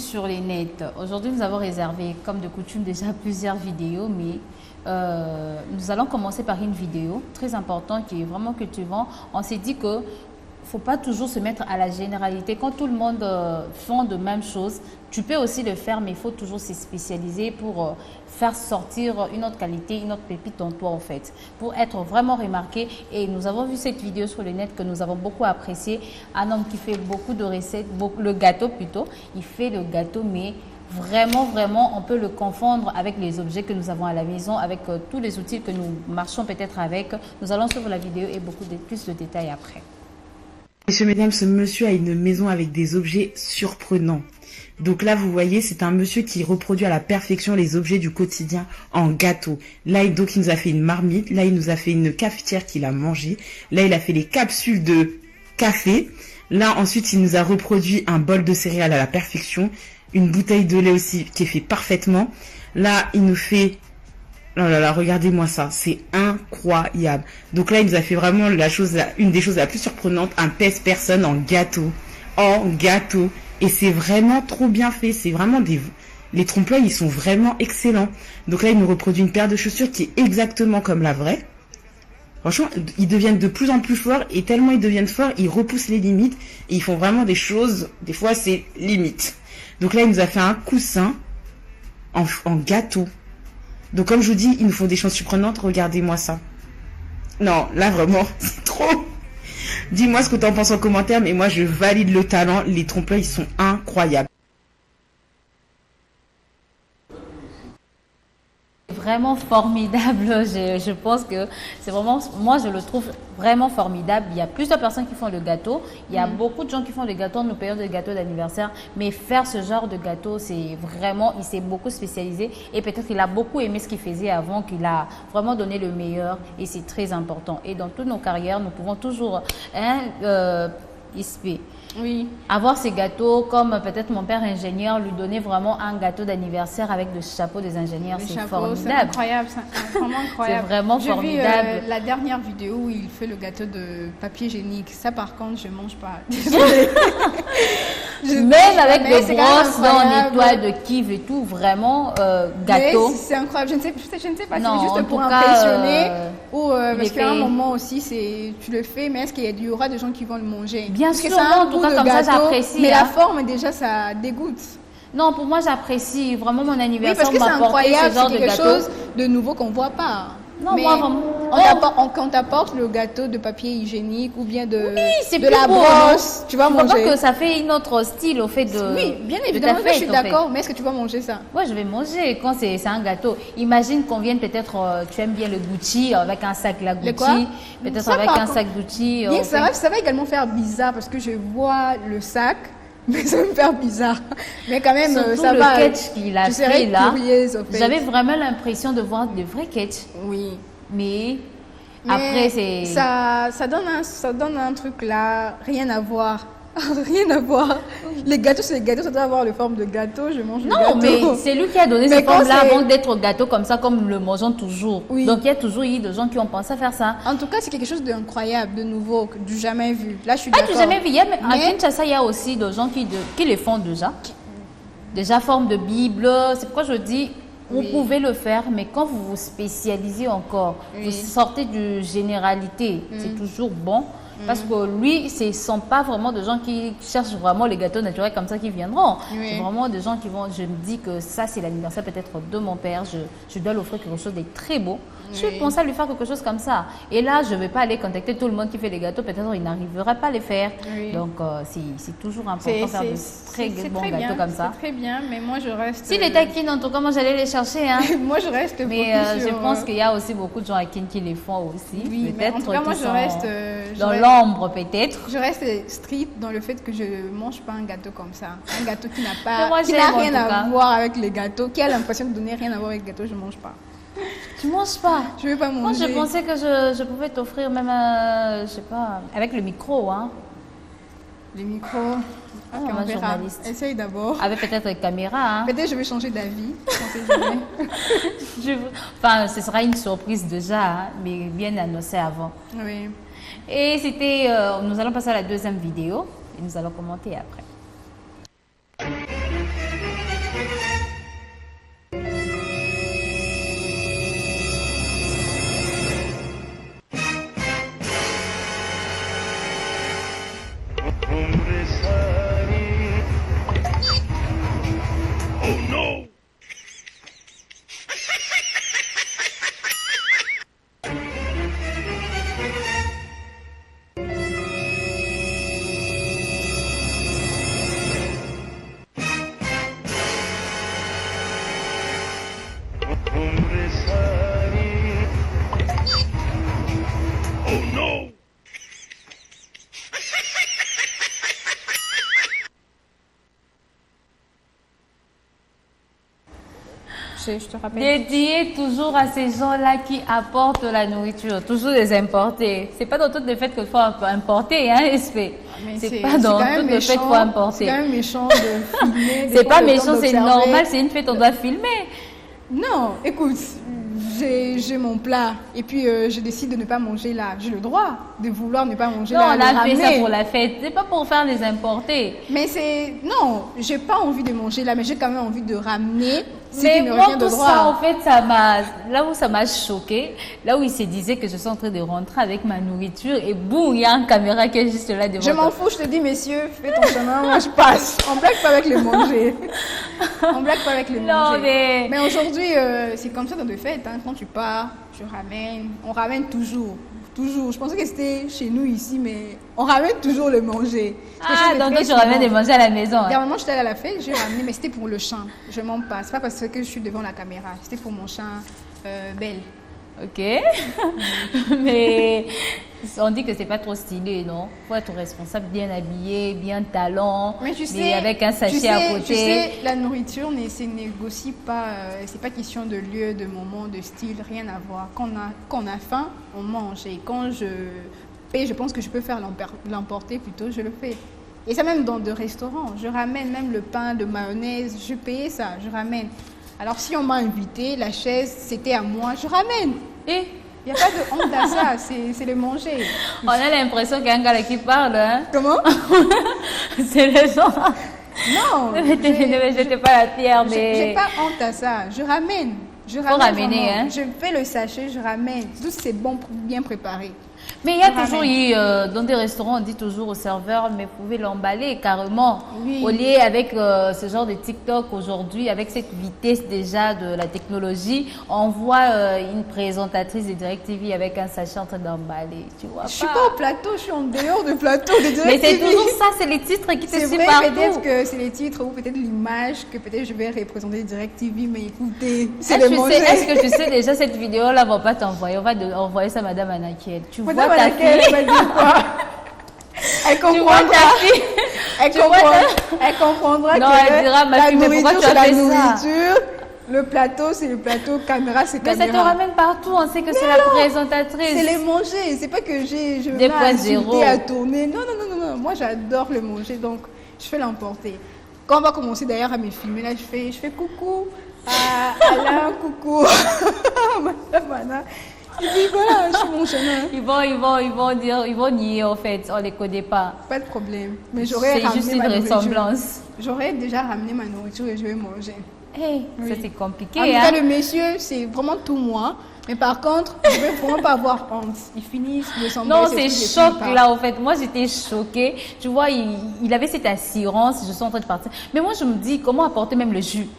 sur les nets. Aujourd'hui, nous avons réservé, comme de coutume, déjà plusieurs vidéos, mais nous allons commencer par une vidéo très importante qui est vraiment cultivant. On s'est dit que faut pas toujours se mettre à la généralité. Quand tout le monde fait de même chose, tu peux aussi le faire, mais il faut toujours se spécialiser pour faire sortir une autre qualité, une autre pépite en toi en fait, pour être vraiment remarqué. Et nous avons vu cette vidéo sur le net que nous avons beaucoup apprécié. Un homme qui fait beaucoup de recettes, le gâteau plutôt, il fait le gâteau, mais vraiment, on peut le confondre avec les objets que nous avons à la maison, avec tous les outils que nous marchons peut-être avec. Nous allons suivre la vidéo et plus de détails après. Messieurs, mesdames, ce monsieur a une maison avec des objets surprenants. Donc là, vous voyez, c'est un monsieur qui reproduit à la perfection les objets du quotidien en gâteau. Là, donc, il nous a fait une marmite. Là, il nous a fait une cafetière qu'il a mangée. Là, il a fait les capsules de café. Là, ensuite, il nous a reproduit un bol de céréales à la perfection. Une bouteille de lait aussi qui est fait parfaitement. Là, il nous fait... Oh là là, regardez-moi ça, c'est incroyable. Donc là, il nous a fait vraiment une des choses la plus surprenantes, un pèse-personne en gâteau. En gâteau. Et c'est vraiment trop bien fait. C'est vraiment les trompe-l'œil, ils sont vraiment excellents. Donc là, il nous reproduit une paire de chaussures qui est exactement comme la vraie. Franchement, ils deviennent de plus en plus forts. Et tellement ils deviennent forts, ils repoussent les limites. Et ils font vraiment des choses, des fois, c'est limite. Donc là, il nous a fait un coussin en gâteau. Donc comme je vous dis, ils nous font des choses surprenantes. Regardez-moi ça. Non, là vraiment, c'est trop. Dis-moi ce que tu en penses en commentaire, mais moi je valide le talent. Les trompe-l'œil sont incroyables. Vraiment formidable, je pense que c'est vraiment, moi je le trouve vraiment formidable. Il y a plusieurs personnes qui font le gâteau, il y a beaucoup de gens qui font le gâteau en nos périodes de gâteau d'anniversaire, mais faire ce genre de gâteau, c'est vraiment, il s'est beaucoup spécialisé et peut-être qu'il a beaucoup aimé ce qu'il faisait avant, qu'il a vraiment donné le meilleur et c'est très important. Et dans toutes nos carrières, nous pouvons toujours oui, avoir ces gâteaux, comme peut-être mon père ingénieur lui donnait vraiment un gâteau d'anniversaire avec le chapeau des ingénieurs. C'est formidable. C'est incroyable, c'est vraiment incroyable. C'est vraiment formidable. J'ai vu la dernière vidéo où il fait le gâteau de papier hygiénique. Ça par contre, je mange pas. Désolée. Même avec des brosses dans nettoie de kiv et tout, vraiment gâteau. C'est incroyable. Je ne sais pas non, si c'est juste pour impressionner ou parce qu'à un moment aussi, tu le fais, mais est-ce qu'il y aura des gens qui vont le manger? Bien sûr, en tout cas, comme ça, j'apprécie. Mais la forme, déjà, ça dégoûte. Non, pour moi, j'apprécie vraiment mon anniversaire. Oui, parce que c'est incroyable, c'est quelque chose de nouveau qu'on ne voit pas. Non, mais moi, vraiment. On t'apporte le gâteau de papier hygiénique ou bien de la brosse, tu vas manger. Je vois que ça fait une autre style au fait de. Oui, bien évidemment, je suis d'accord. Mais est-ce que tu vas manger ça? Oui, je vais manger quand c'est un gâteau. Imagine qu'on vienne peut-être, tu aimes bien le Gucci avec un sac la Gucci. Peut-être avec un sac Gucci. Ça va également faire bizarre parce que je vois le sac. Mais ça va me faire bizarre. Mais quand même, surtout ça le va. sketch qu'il a fait là. Curieuse, au fait. J'avais vraiment l'impression de voir de vrais sketchs. Oui. Mais après, c'est. Ça donne un truc là, rien à voir. Rien à voir. Les gâteaux, c'est les gâteaux, ça doit avoir la forme de gâteau. Je mange le gâteau. Non, mais c'est lui qui a donné cette forme-là avant d'être gâteau comme ça, comme nous le mangeons toujours. Oui. Donc, il y a toujours eu des gens qui ont pensé à faire ça. En tout cas, c'est quelque chose d'incroyable, de nouveau, du jamais vu. Là, je suis d'accord. Du jamais vu. À Kinshasa, il y a aussi des gens qui les font déjà. Déjà, forme de Bible. C'est pourquoi je dis, vous pouvez le faire, mais quand vous vous spécialisez encore, vous sortez de généralité, c'est toujours bon. Parce que lui, ce ne sont pas vraiment des gens qui cherchent vraiment les gâteaux naturels comme ça qui viendront. C'est vraiment des gens qui vont... Je me dis que ça, c'est l'anniversaire peut-être de mon père. Je dois l'offrir quelque chose de très beau. Je vais penser à lui faire quelque chose comme ça. Et là, je ne vais pas aller contacter tout le monde qui fait les gâteaux. Peut-être il n'arriverait pas à les faire. Donc, c'est toujours important de faire de très bons gâteaux comme ça. C'est très bien, mais moi, je reste... Si les taquines, en tout cas, moi, j'allais les chercher. Hein. Moi, je reste mais je pense qu'il y a aussi beaucoup de gens à qui les font aussi. Oui, peut-être en tout cas, moi, je reste... dans l'ombre, peut-être. Je reste strict dans le fait que je ne mange pas un gâteau comme ça. Un gâteau qui n'a rien à voir avec les gâteaux, qui a l'impression de donner rien à voir avec les gâteaux, je ne mange pas. Tu manges pas? Je ne vais pas manger. Moi, je pensais que je pouvais t'offrir même, je sais pas, avec le micro, hein. Le micro. Ok, on verra. Journaliste. Essaye d'abord. Avec peut-être une caméra, hein. Peut-être je vais changer d'avis. Enfin, ce sera une surprise déjà, hein, mais bien annoncée avant. Oui. Et c'était, nous allons passer à la deuxième vidéo et nous allons commenter après. Je te rappelle. Dédié toujours à ces gens-là qui apportent la nourriture, toujours les importer. C'est pas dans tout le fait qu'il faut importer, hein, SP. C'est pas dans tout le fait qu'il faut importer. C'est quand même méchant de filmer. C'est pas méchant, c'est normal, c'est une fête, on doit filmer. Non, écoute, j'ai mon plat et puis je décide de ne pas manger là. J'ai le droit de vouloir ne pas manger là. Non, on a fait ça pour la fête, c'est pas pour faire les importer. Mais c'est... Non, j'ai pas envie de manger là, mais j'ai quand même envie de ramener ce mais qui me moi, revient de tout droit. ça, en fait, ça m'a... Là où ça m'a choqué, là où il se disait que je suis en train de rentrer avec ma nourriture et boum, il y a une caméra qui est juste là devant. Je m'en fous, je te dis, messieurs, fais ton chemin, moi je passe. On blague pas avec les manger. On blague pas avec les manger. Mais aujourd'hui, c'est comme ça dans les fêtes. Hein. Quand tu pars, tu ramènes. On ramène toujours. Toujours. Je pensais que c'était chez nous ici, mais on ramène toujours le manger. Donc tu ramènes des manger à la maison. Hein. Dernièrement, j'étais allée à la fête, j'ai ramené, mais c'était pour le chien. Je m'en passe. Pas parce que je suis devant la caméra. C'était pour mon chien Belle. Ok. Mais on dit que c'est pas trop stylé, non? Faut être responsable, bien habillé, bien talent, mais tu sais, avec un sachet à côté. Tu sais, la nourriture ne se négocie pas. C'est pas question de lieu, de moment, de style, rien à voir. Quand on a faim, on mange. Et quand je paye, je pense que je peux faire l'emporter plutôt, je le fais. Et ça même dans des restaurants. Je ramène même le pain de mayonnaise. Je paye ça, je ramène. Alors si on m'a invité, la chaise, c'était à moi, je ramène. Et il n'y a pas de honte à ça, c'est le manger. On a l'impression qu'il y a un gars là qui parle. Hein? Comment? C'est les gens. Non. Ne jetez pas la pierre, mais... J'ai pas honte à ça, je ramène. Faut ramener, hein? Je fais le sachet, je ramène. Tout c'est bon, bien préparé. Mais il y a toujours eu, dans des restaurants, on dit toujours aux serveurs, mais vous pouvez l'emballer carrément. Oui. Au lieu avec ce genre de TikTok aujourd'hui, avec cette vitesse déjà de la technologie, on voit une présentatrice de DirecTV avec un sachet en train d'emballer. Tu vois? Je suis pas au plateau, je suis en dehors du plateau de DirecTV. Mais c'est toujours ça, c'est les titres qui te suivent partout. Peut-être que c'est les titres ou peut-être l'image que peut-être je vais représenter DirecTV, mais écoutez, c'est le manger. Est-ce que tu sais déjà cette vidéo-là va pas t'envoyer? On va envoyer ça à Madame Anakiel. Tu vois Madame ta fille. Elle va dire quoi? Elle comprendra. Elle comprendra non, que elle dira, ma fille, mais pourquoi tu as la fait ça? nourriture, le plateau, c'est le plateau, caméra, c'est caméra. Mais ça te ramène partout, on sait que c'est la présentatrice. C'est les manger, c'est pas que je Des points zéro à tourner. Non. Moi, j'adore le manger, donc je fais l'emporter. Quand on va commencer d'ailleurs à me filmer, là, je fais coucou à Alain, coucou à Madame Anna. Et puis voilà, je suis mon chemin. Ils vont nier en fait, on les connaît pas. Pas de problème. Mais j'aurais c'est juste une ressemblance. J'aurais déjà ramené ma nourriture et je vais manger. Hey, oui. Ça c'est compliqué. En tout cas, le monsieur, c'est vraiment tout moi. Mais par contre, je ne vais vraiment pas avoir honte. Ils finissent de s'embêter. Non, c'est choc là en fait. Moi j'étais choquée. Tu vois, il avait cette assurance, je suis en train de partir. Mais moi je me dis, comment apporter même le jus?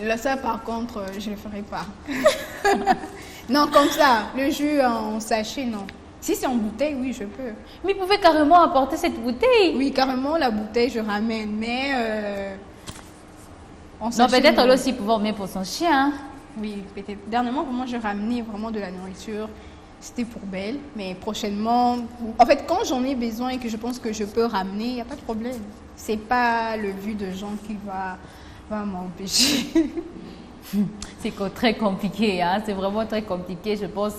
Là, ça par contre, je ne le ferai pas. Non, comme ça, le jus en sachet, non. Si c'est en bouteille, oui, je peux. Mais vous pouvez carrément apporter cette bouteille. Oui, carrément, la bouteille, je ramène. Mais en sachet, non, peut-être aussi pouvoir mettre pour son chien. Oui, peut-être. Dernièrement, vraiment, je ramenais vraiment de la nourriture. C'était pour Belle. Mais prochainement, en fait, quand j'en ai besoin et que je pense que je peux ramener, il n'y a pas de problème. C'est pas le vu de gens qui va m'empêcher. C'est très compliqué, hein? C'est vraiment très compliqué, je pense.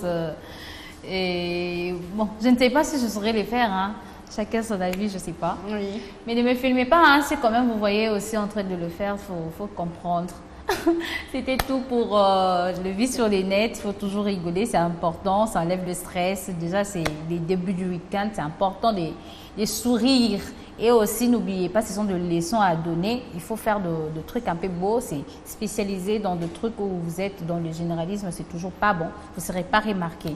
Et bon, je ne sais pas si je saurais les faire, hein? Chacun son avis, je ne sais pas. Oui. Mais ne me filmez pas, hein? C'est quand même, vous voyez aussi en train de le faire, faut comprendre. C'était tout pour le vivre sur les nets. Il faut toujours rigoler, c'est important, ça enlève le stress. Déjà, c'est les débuts du week-end, c'est important de sourire. Et aussi, n'oubliez pas, ce sont des leçons à donner. Il faut faire de trucs un peu beaux. C'est spécialisé dans des trucs où vous êtes dans le généralisme, c'est toujours pas bon. Vous ne serez pas remarqué.